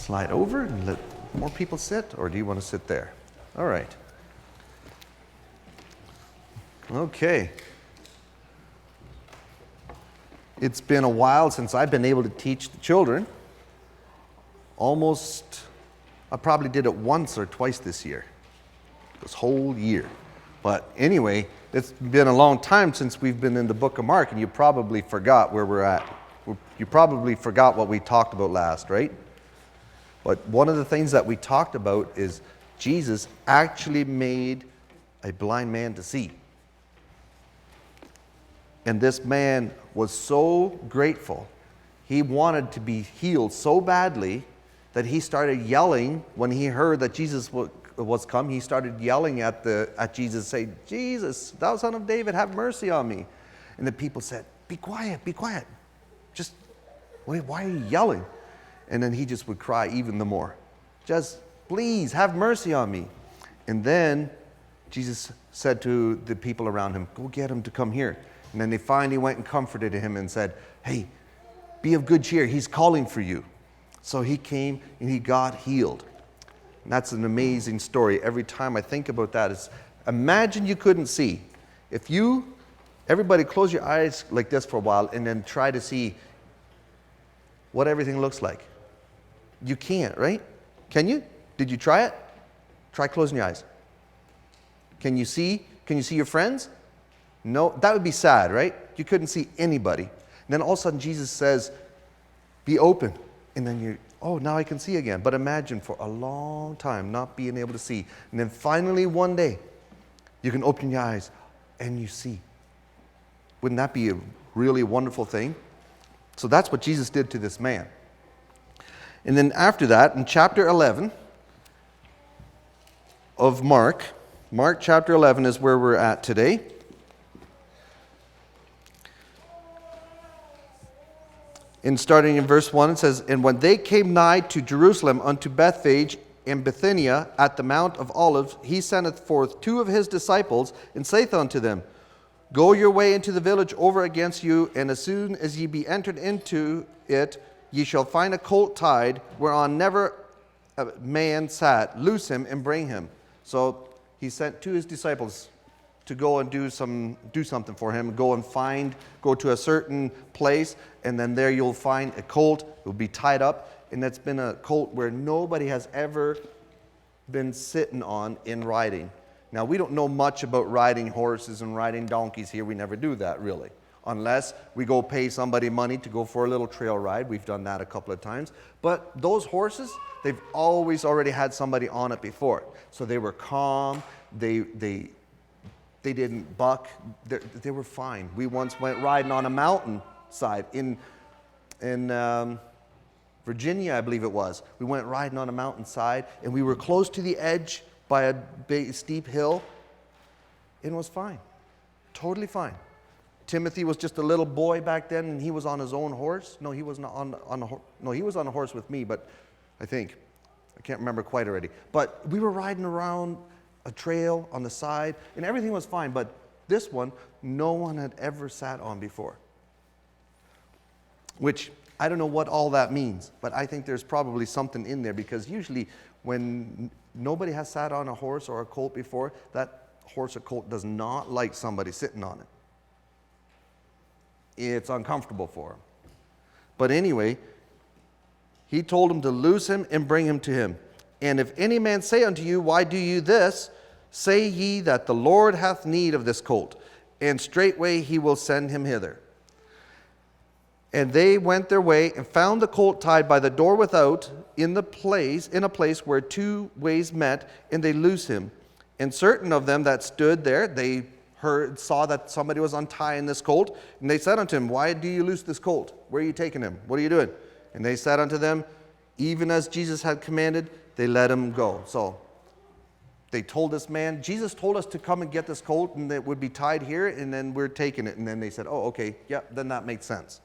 slide over and let more people sit, or do you want to sit there? All right. Okay. It's been a while since I've been able to teach the children. I probably did it once or twice this year. This whole year. But anyway, it's been a long time since we've been in the book of Mark, and you probably forgot where we're at. You probably forgot what we talked about last, right? But one of the things that we talked about is Jesus actually made a blind man to see. And this man was so grateful. He wanted to be healed so badly that he started yelling when he heard that Jesus was come. He started yelling at Jesus, saying, "Jesus, thou son of David, have mercy on me." And the people said, be quiet. Just, why are you yelling? And then he just would cry even the more. Just, please, have mercy on me. And then Jesus said to the people around him, go get him to come here. And then they finally went and comforted him and said, hey, be of good cheer. He's calling for you. So he came and he got healed. And that's an amazing story. Every time I think about that, imagine you couldn't see. Everybody close your eyes like this for a while and then try to see what everything looks like. You can't, right? Can you? Did you try it? Try closing your eyes. Can you see? Can you see your friends? No, that would be sad, right? You couldn't see anybody. And then all of a sudden Jesus says, be open. And then now I can see again. But imagine for a long time not being able to see. And then finally one day, you can open your eyes and you see. Wouldn't that be a really wonderful thing? So that's what Jesus did to this man. And then after that, in chapter 11 of Mark chapter 11 is where we're at today. And starting in verse 1, it says, and when they came nigh to Jerusalem unto Bethphage and Bithynia at the Mount of Olives, he sendeth forth two of his disciples, and saith unto them, go your way into the village over against you, and as soon as ye be entered into it, ye shall find a colt tied, whereon never a man sat. Loose him and bring him. So he sent two of his disciples to go and do something for him. Go to a certain place, and then there you'll find a colt. It will be tied up, and that's been a colt where nobody has ever been sitting on in riding. Now, we don't know much about riding horses and riding donkeys here. We never do that, really. Unless we go pay somebody money to go for a little trail ride. We've done that a couple of times. But those horses, they've always already had somebody on it before. So they were calm. They didn't buck. They were fine. We once went riding on a mountainside in Virginia, I believe it was. We went riding on a mountainside, and we were close to the edge by a big, steep hill, and it was fine. Totally fine. Timothy was just a little boy back then, and he was on his own horse. No, he was not on a horse. No, he was on a horse with me, but I can't remember quite already. But we were riding around a trail on the side, and everything was fine. But this one, no one had ever sat on before. Which, I don't know what all that means, but I think there's probably something in there, because usually when nobody has sat on a horse or a colt before, that horse or colt does not like somebody sitting on it. It's uncomfortable for him. But anyway, he told him to loose him and bring him to him. And if any man say unto you, why do you this? Say ye that the Lord hath need of this colt, and straightway he will send him hither. And they went their way and found the colt tied by the door without in a place where two ways met, and they loose him. And certain of them that stood there, they saw that somebody was untying this colt, and they said unto him, why do you loose this colt? Where are you taking him? What are you doing? And they said unto them, even as Jesus had commanded, they let him go. So they told this man, Jesus told us to come and get this colt, and it would be tied here, and then we're taking it. And then they said, oh, okay, yeah, then that makes sense.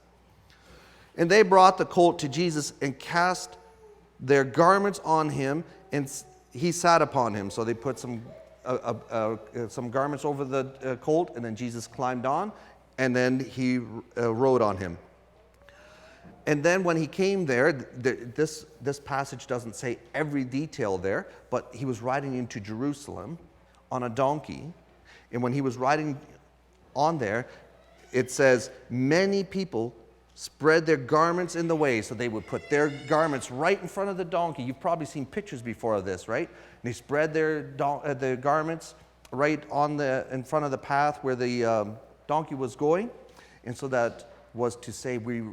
And they brought the colt to Jesus and cast their garments on him, and he sat upon him. So they put some garments over the colt, and then Jesus climbed on, and then he rode on him. And then when he came there, this passage doesn't say every detail there, but he was riding into Jerusalem on a donkey. And when he was riding on there, it says, many people spread their garments in the way. So they would put their garments right in front of the donkey. You've probably seen pictures before of this, right? And they spread their garments right in front of the path where the donkey was going. And so that was to say, we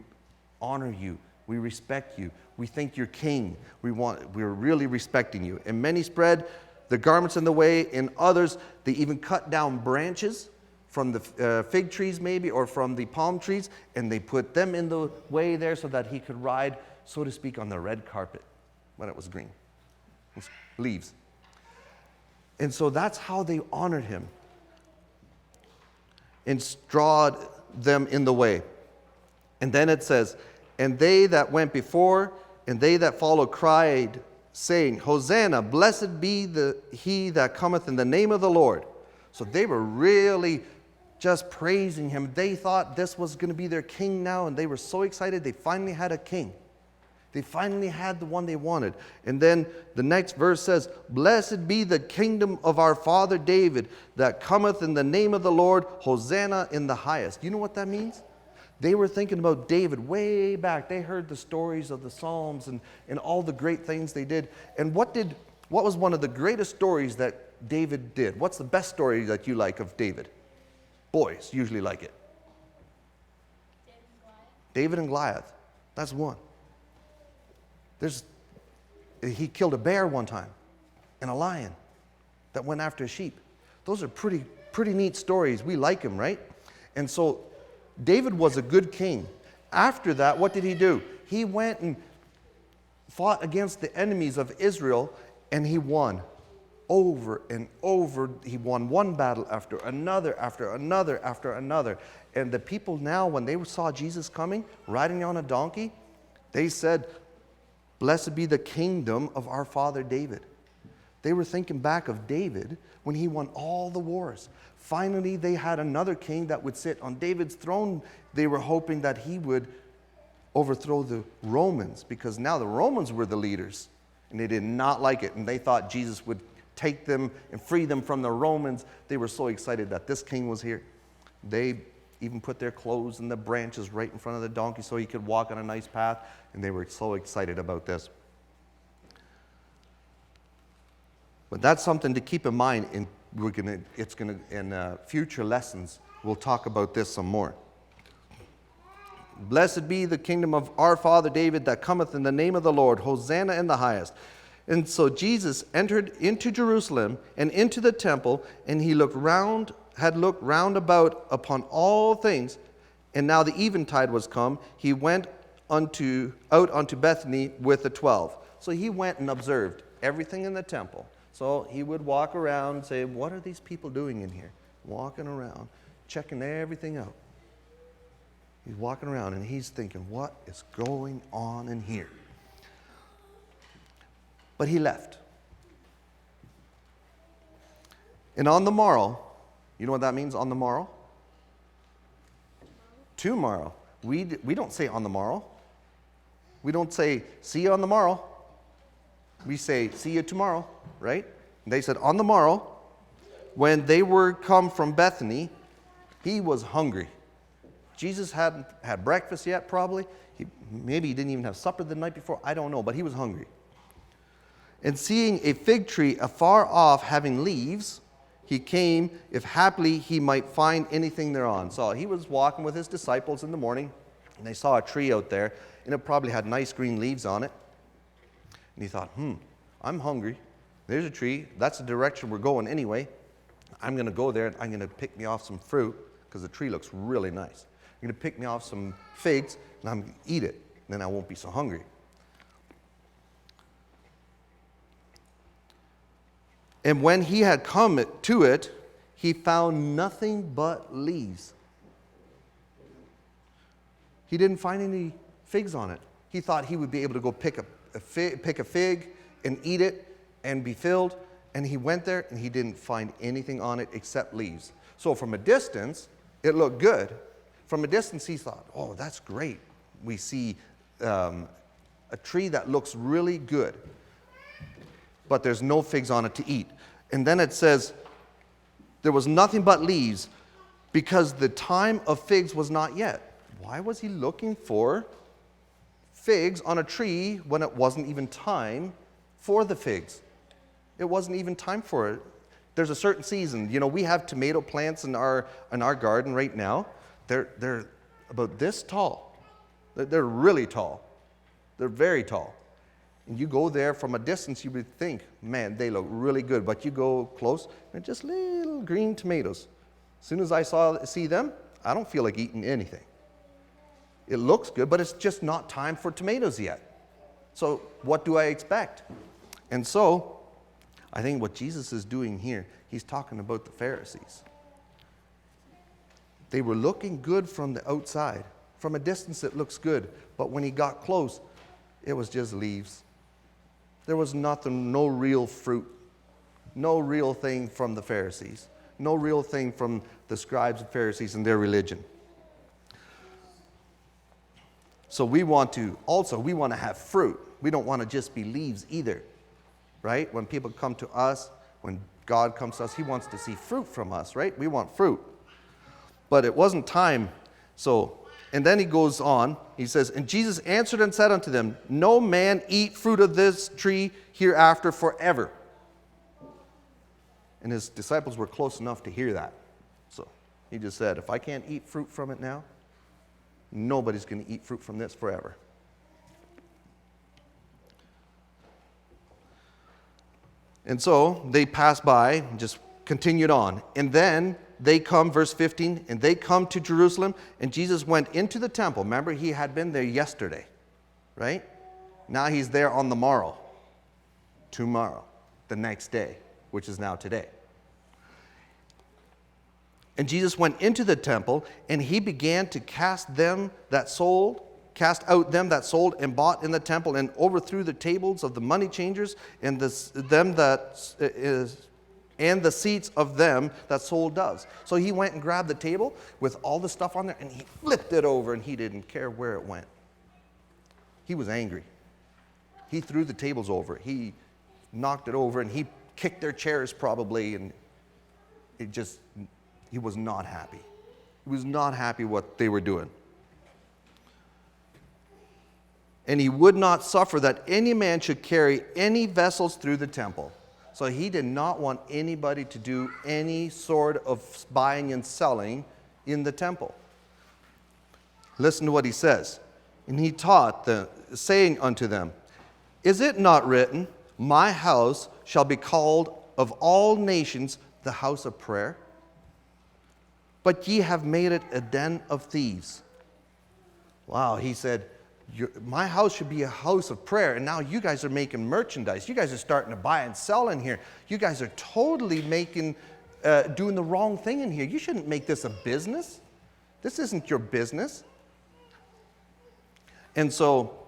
honor you, we respect you, we think you're king, we're really respecting you. And many spread the garments in the way, and others, they even cut down branches from the fig trees maybe, or from the palm trees, and they put them in the way there so that he could ride, so to speak, on the red carpet when it was green. It was leaves. And so that's how they honored him, and strawed them in the way. And then it says, and they that went before and they that followed cried, saying, Hosanna, blessed be he that cometh in the name of the Lord. So they were really just praising him. They thought this was going to be their king now, and they were so excited they finally had a king. They finally had the one they wanted. And then the next verse says, blessed be the kingdom of our father David that cometh in the name of the Lord, Hosanna in the highest. You know what that means? They were thinking about David way back. They heard the stories of the Psalms and all the great things they did. And what was one of the greatest stories that David did? What's the best story that you like of David? Boys usually like it. David and Goliath. That's one. He killed a bear one time and a lion that went after a sheep. Those are pretty neat stories. We like them, right? And so David was a good king. After that, what did he do? He went and fought against the enemies of Israel, and he won over and over. He won one battle after another, after another, after another. And the people now, when they saw Jesus coming, riding on a donkey, they said, blessed be the kingdom of our father David. They were thinking back of David when he won all the wars. Finally, they had another king that would sit on David's throne. They were hoping that he would overthrow the Romans, because now the Romans were the leaders, and they did not like it, and they thought Jesus would take them and free them from the Romans. They were so excited that this king was here. They even put their clothes and the branches right in front of the donkey so he could walk on a nice path, and they were so excited about this. But that's something to keep in mind, and in future lessons, we'll talk about this some more. Blessed be the kingdom of our father David that cometh in the name of the Lord, Hosanna in the highest. And so Jesus entered into Jerusalem and into the temple, and he had looked round about upon all things. And now the eventide was come. He went out unto Bethany with the 12. So he went and observed everything in the temple. So he would walk around and say, what are these people doing in here? Walking around, checking everything out. He's walking around and he's thinking, what is going on in here? But he left. And on the morrow, you know what that means, on the morrow? Tomorrow. We don't say on the morrow. We don't say, see you on the morrow. We say, see you tomorrow, right? And they said, on the morrow, when they were come from Bethany, he was hungry. Jesus hadn't had breakfast yet, probably. Maybe he didn't even have supper the night before. I don't know, but he was hungry. And seeing a fig tree afar off having leaves, he came, if haply he might find anything thereon. So he was walking with his disciples in the morning, and they saw a tree out there, and it probably had nice green leaves on it. And he thought, I'm hungry. There's a tree. That's the direction we're going anyway. I'm going to go there, and I'm going to pick me off some fruit, because the tree looks really nice. I'm going to pick me off some figs, and I'm going to eat it. And then I won't be so hungry. And when he had come to it, he found nothing but leaves. He didn't find any figs on it. He thought he would be able to go pick a fig and eat it and be filled. And he went there and he didn't find anything on it except leaves. So from a distance, it looked good. From a distance, he thought, oh, that's great. We see a tree that looks really good, but there's no figs on it to eat. And then it says, there was nothing but leaves, because the time of figs was not yet. Why was he looking for figs on a tree when it wasn't even time for the figs? It wasn't even time for it. There's a certain season. You know, we have tomato plants in our garden right now. They're about this tall. They're really tall. They're very tall. And you go there from a distance, you would think, man, they look really good. But you go close, they're just little green tomatoes. As soon as I see them, I don't feel like eating anything. It looks good, but it's just not time for tomatoes yet. So what do I expect? And so I think what Jesus is doing here, he's talking about the Pharisees. They were looking good from the outside. From a distance, it looks good. But when he got close, it was just leaves. There was nothing, no real fruit, no real thing from the Pharisees, no real thing from the scribes and Pharisees and their religion. So we want to have fruit. We don't want to just be leaves either, right? When people come to us, when God comes to us, he wants to see fruit from us, right? We want fruit. But it wasn't time. And then he goes on, he says, and Jesus answered and said unto them, no man eat fruit of this tree hereafter forever. And his disciples were close enough to hear that. So he just said, if I can't eat fruit from it now, nobody's going to eat fruit from this forever. And so they passed by and just continued on. And then they come, verse 15, and they come to Jerusalem, and Jesus went into the temple. Remember, he had been there yesterday, right? Now he's there on the morrow, tomorrow, the next day, which is now today. And Jesus went into the temple, and he began to cast out them that sold and bought in the temple, and overthrew the tables of the money changers and the seats of them that sold doves. So he went and grabbed the table with all the stuff on there, and he flipped it over, and he didn't care where it went. He was angry. He threw the tables over. He knocked it over, and he kicked their chairs probably, and he was not happy. He was not happy what they were doing. And he would not suffer that any man should carry any vessels through the temple. So he did not want anybody to do any sort of buying and selling in the temple. Listen to what he says. And he taught, saying unto them, is it not written, my house shall be called of all nations the house of prayer? But ye have made it a den of thieves. Wow, he said, my house should be a house of prayer, and now you guys are making merchandise. You guys are starting to buy and sell in here. You guys are totally doing the wrong thing in here. You shouldn't make this a business. This isn't your business. And so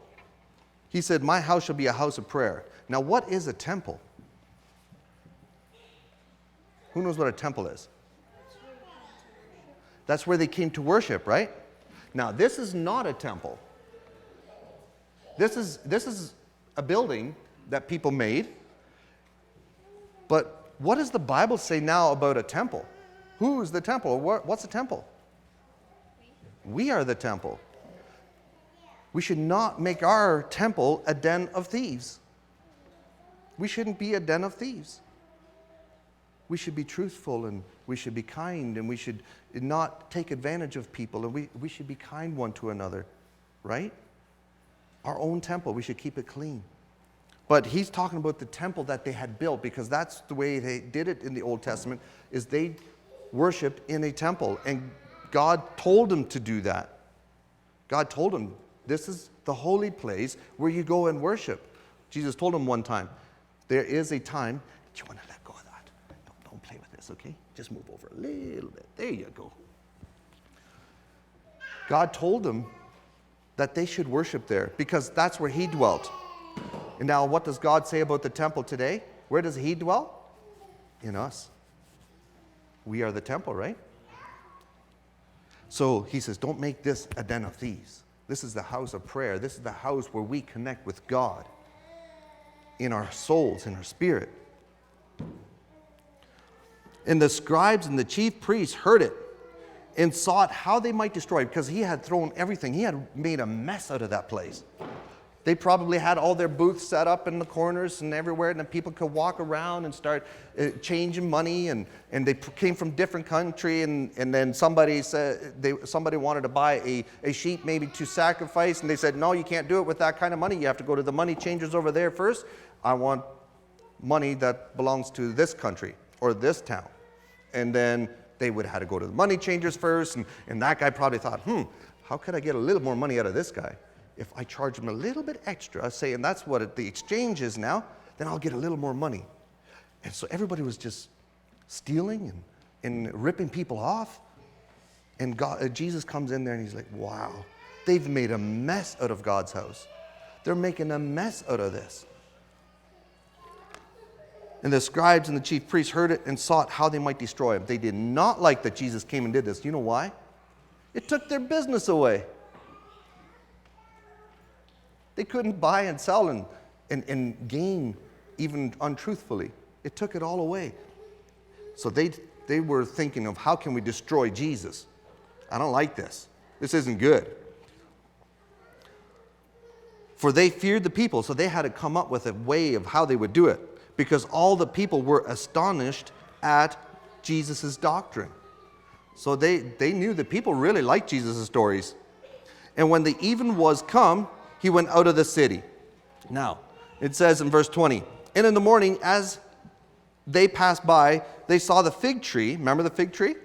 he said, my house shall be a house of prayer. Now, what is a temple? Who knows what a temple is? That's where they came to worship, right? Now, this is not a temple. This is a building that people made. But what does the Bible say now about a temple? Who is the temple? What's a temple? We are the temple. We should not make our temple a den of thieves. We shouldn't be a den of thieves. We should be truthful, and we should be kind, and we should not take advantage of people, and we should be kind one to another, right? Our own temple, we should keep it clean. But he's talking about the temple that they had built, because that's the way they did it in the Old Testament, is they worshiped in a temple, and God told them to do that. God told them, this is the holy place where you go and worship. Jesus told him one time, there is a time that you want to let go of that. Don't play with this, okay? Just move over a little bit. There you go. God told them that they should worship there because that's where he dwelt. And now what does God say about the temple today? Where does he dwell? In us. We are the temple, right? So he says, don't make this a den of thieves. This is the house of prayer. This is the house where we connect with God in our souls, in our spirit. And the scribes and the chief priests heard it and sought how they might destroy it, because he had thrown everything. He had made a mess out of that place. They probably had all their booths set up in the corners and everywhere, and then people could walk around and start changing money, and they came from different country, and then somebody wanted to buy a sheep maybe to sacrifice, and they said, no, you can't do it with that kind of money. You have to go to the money changers over there first. I want money that belongs to this country or this town. And then they would have had to go to the money changers first, and that guy probably thought, how could I get a little more money out of this guy? If I charge him a little bit extra, saying that's what the exchange is now, then I'll get a little more money. And so everybody was just stealing and ripping people off. And Jesus comes in there and he's like, wow, they've made a mess out of God's house. They're making a mess out of this. And the scribes and the chief priests heard it and sought how they might destroy him. They did not like that Jesus came and did this. You know why? It took their business away. They couldn't buy and sell and gain even untruthfully. It took it all away. So they were thinking of, how can we destroy Jesus? I don't like this. This isn't good. For they feared the people, so they had to come up with a way of how they would do it, because all the people were astonished at Jesus' doctrine. So they knew that people really liked Jesus' stories. And when the even was come, he went out of the city. Now, it says in verse 20, and in the morning, as they passed by, they saw the fig tree. Remember the fig tree?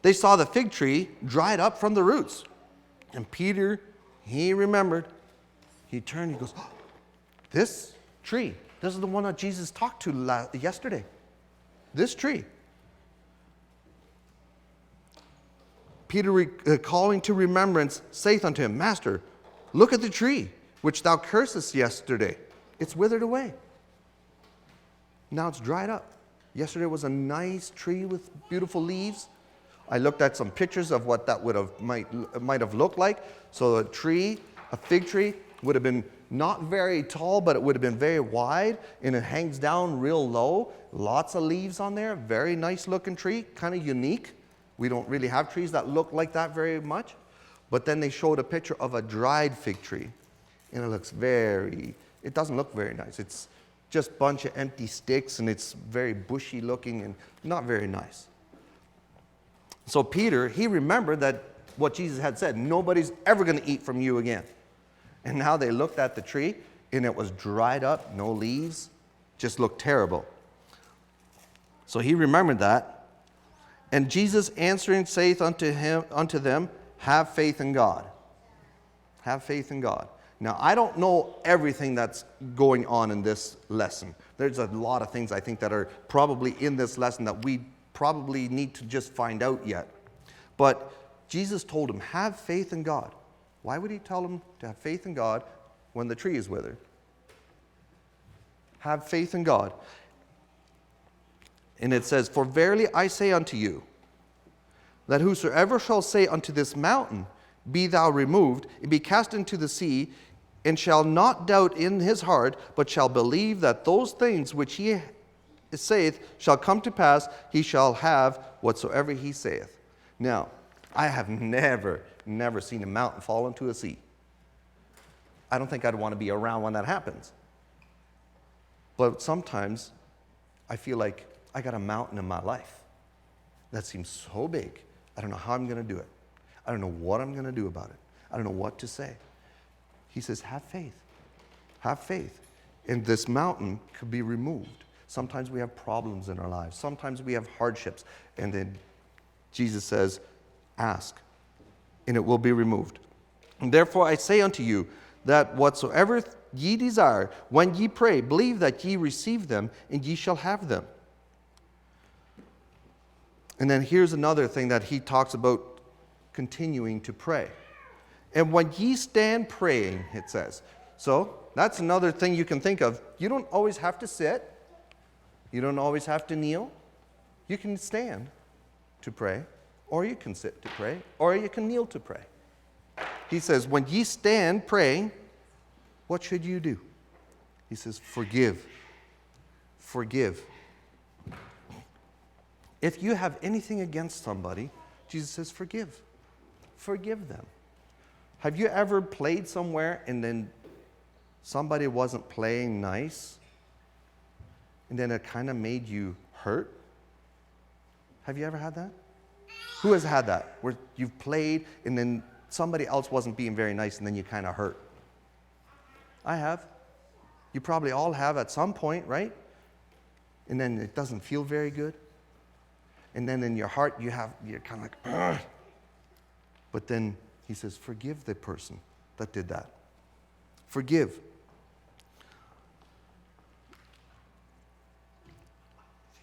They saw the fig tree dried up from the roots. And Peter, he remembered. He turned, he goes, oh, this tree, this is the one that Jesus talked to yesterday. This tree. Peter, calling to remembrance, saith unto him, Master, look at the tree which thou cursest yesterday. It's withered away. Now it's dried up. Yesterday was a nice tree with beautiful leaves. I looked at some pictures of what that might have looked like. So a fig tree, would have been not very tall, but it would have been very wide, and it hangs down real low. Lots of leaves on there. Very nice looking tree, kind of unique. We don't really have trees that look like that very much. But then they showed a picture of a dried fig tree, and it doesn't look very nice. It's just a bunch of empty sticks, and it's very bushy looking and not very nice. So Peter, he remembered that what Jesus had said, nobody's ever going to eat from you again. And now they looked at the tree, and it was dried up, no leaves, just looked terrible. So he remembered that. And Jesus answering saith unto them, have faith in God. Have faith in God. Now, I don't know everything that's going on in this lesson. There's a lot of things I think that are probably in this lesson that we probably need to just find out yet. But Jesus told him, have faith in God. Why would he tell him to have faith in God when the tree is withered? Have faith in God. And it says, for verily I say unto you, that whosoever shall say unto this mountain, be thou removed, and be cast into the sea, and shall not doubt in his heart, but shall believe that those things which he saith shall come to pass, he shall have whatsoever he saith. Now, I have never seen a mountain fall into a sea. I don't think I'd want to be around when that happens. But sometimes I feel like I got a mountain in my life that seems so big. I don't know how I'm going to do it. I don't know what I'm going to do about it. I don't know what to say. He says, have faith. Have faith. And this mountain could be removed. Sometimes we have problems in our lives. Sometimes we have hardships. And then Jesus says, ask, and it will be removed. And therefore I say unto you, that whatsoever ye desire, when ye pray, believe that ye receive them, and ye shall have them. And then here's another thing that he talks about, continuing to pray. And when ye stand praying, it says. So that's another thing you can think of. You don't always have to sit. You don't always have to kneel. You can stand to pray, or you can sit to pray, or you can kneel to pray. He says, when ye stand praying, what should you do? He says, forgive. Forgive. If you have anything against somebody, Jesus says, forgive. Forgive them. Have you ever played somewhere and then somebody wasn't playing nice, and then it kind of made you hurt? Have you ever had that? Who has had that? Where you've played and then somebody else wasn't being very nice and then you kind of hurt? I have. You probably all have at some point, right? And then it doesn't feel very good. And then in your heart you're kind of like, ugh. But then he says, forgive the person that did that. Forgive.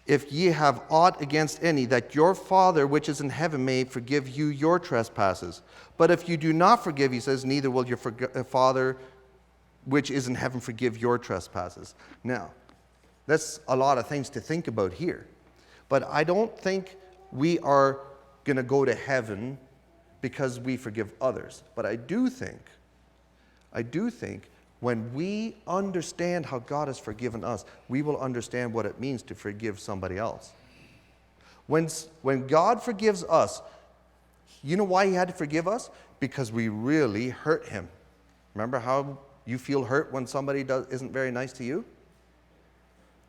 If ye have aught against any, that your Father which is in heaven may forgive you your trespasses. But if you do not forgive, he says, neither will your Father which is in heaven forgive your trespasses. Now, that's a lot of things to think about here. But I don't think we are going to go to heaven because we forgive others. But I do think when we understand how God has forgiven us, we will understand what it means to forgive somebody else. When God forgives us, you know why he had to forgive us? Because we really hurt him. Remember how you feel hurt when somebody isn't very nice to you?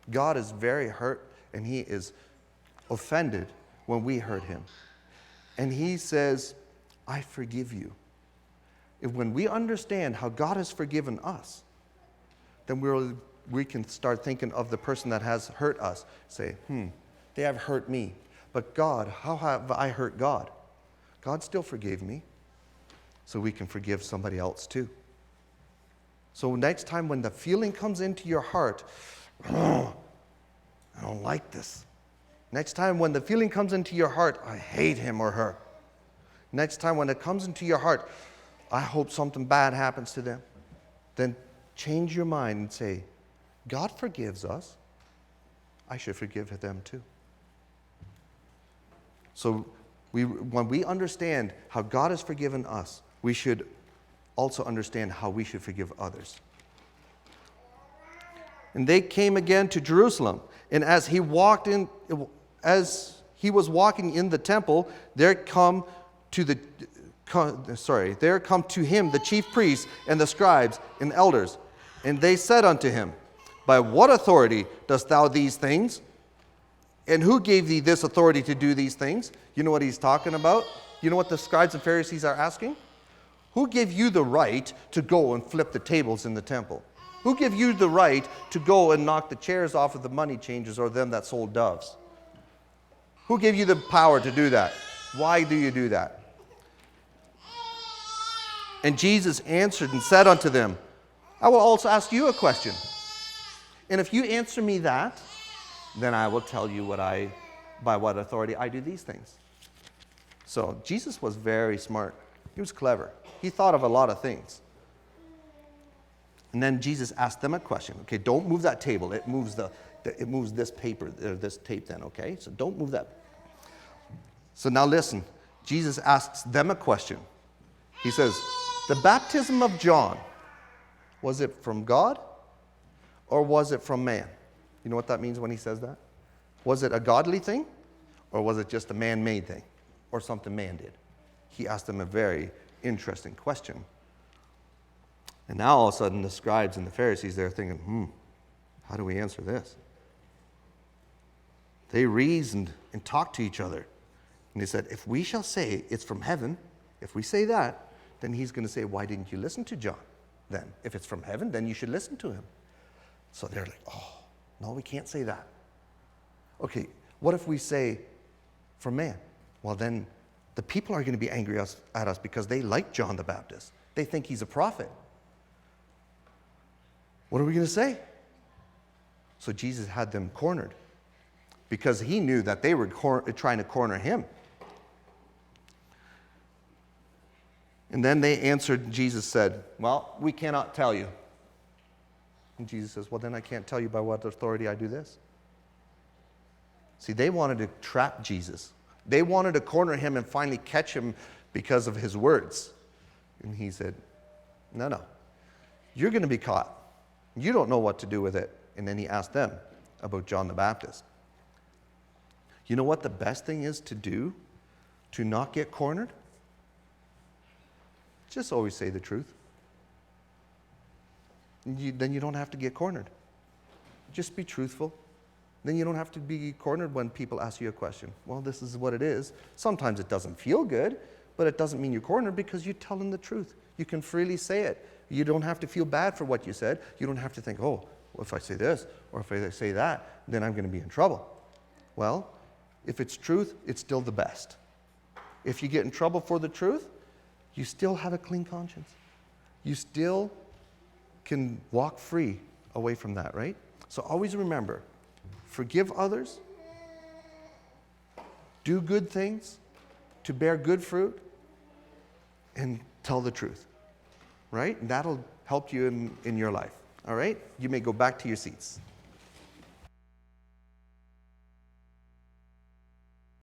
God is very hurt, and he is offended when we hurt him. And he says, I forgive you. When we understand how God has forgiven us, then we can start thinking of the person that has hurt us. Say, they have hurt me. But God, how have I hurt God? God still forgave me. So we can forgive somebody else too. So next time when the feeling comes into your heart, I don't like this. Next time when the feeling comes into your heart, I hate him or her. Next time when it comes into your heart, I hope something bad happens to them. Then change your mind and say, God forgives us. I should forgive them too. So when we understand how God has forgiven us, we should also understand how we should forgive others. And they came again to Jerusalem, and as he was walking in the temple, there come to him the chief priests and the scribes and elders. And they said unto him, by what authority dost thou these things? And who gave thee this authority to do these things? You know what he's talking about? You know what the scribes and Pharisees are asking? Who gave you the right to go and flip the tables in the temple? Who gave you the right to go and knock the chairs off of the money changers or them that sold doves? Who gave you the power to do that? Why do you do that? And Jesus answered and said unto them, I will also ask you a question. And if you answer me that, then I will tell you by what authority I do these things. So Jesus was very smart. He was clever. He thought of a lot of things. And then Jesus asked them a question. Okay, don't move that table. It moves this paper, this tape then, okay? So don't move that. So now listen. Jesus asks them a question. He says, the baptism of John, was it from God or was it from man? You know what that means when he says that? Was it a godly thing or was it just a man-made thing or something man did? He asked them a very interesting question. And now all of a sudden the scribes and the Pharisees, they're thinking, how do we answer this? They reasoned and talked to each other. And they said, if we shall say it's from heaven, if we say that, then he's going to say, why didn't you listen to John then? If it's from heaven, then you should listen to him. So they're like, no, we can't say that. Okay, what if we say from man? Well, then the people are going to be angry at us because they like John the Baptist. They think he's a prophet. What are we going to say? So Jesus had them cornered because he knew that they were trying to corner him. And then they answered, Jesus said, well, we cannot tell you. And Jesus says, well, then I can't tell you by what authority I do this. See, they wanted to trap Jesus. They wanted to corner him and finally catch him because of his words. And he said, no. You're going to be caught. You don't know what to do with it. And then he asked them about John the Baptist. You know what the best thing is to do to not get cornered? Just always say the truth. Then you don't have to get cornered. Just be truthful. Then you don't have to be cornered when people ask you a question. Well, this is what it is. Sometimes it doesn't feel good, but it doesn't mean you're cornered because you're telling the truth. You can freely say it. You don't have to feel bad for what you said. You don't have to think, oh, well, if I say this or if I say that, then I'm going to be in trouble. Well, if it's truth, it's still the best. If you get in trouble for the truth, you still have a clean conscience. You still can walk free away from that, right? So always remember, forgive others, do good things to bear good fruit, and tell the truth, right? And that'll help you in your life, all right? You may go back to your seats.